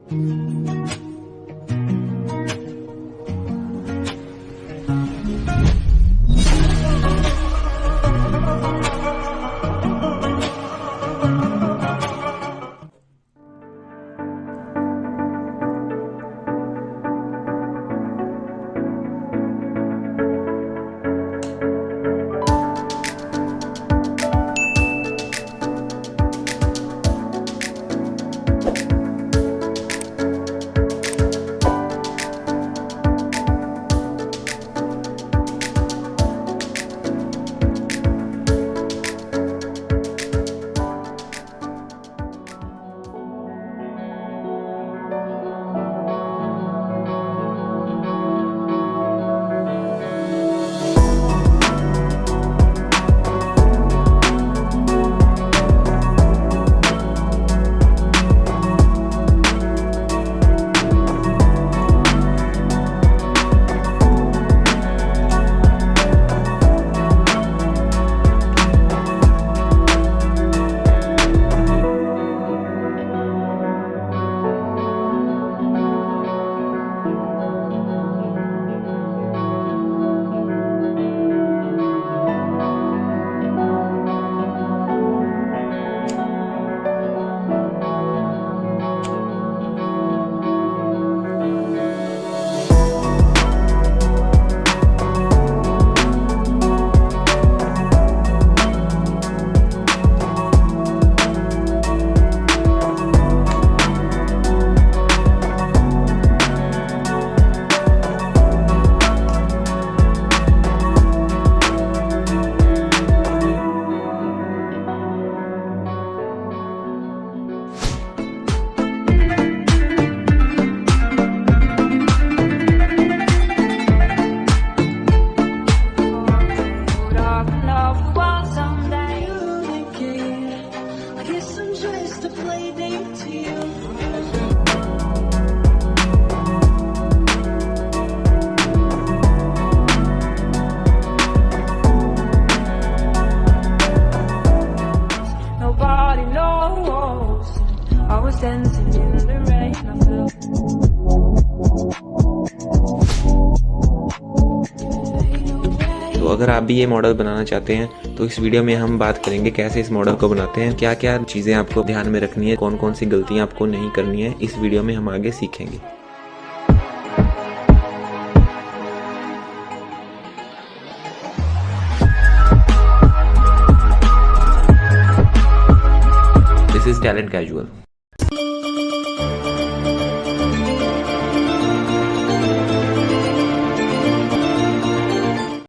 तो अगर आप भी ये मॉडल बनाना चाहते हैं तो इस वीडियो में हम बात करेंगे कैसे इस मॉडल को बनाते हैं, क्या क्या चीज़ें आपको ध्यान में रखनी है, कौन कौन सी गलतियां आपको नहीं करनी है। इस वीडियो में हम आगे सीखेंगे। This is talent casual.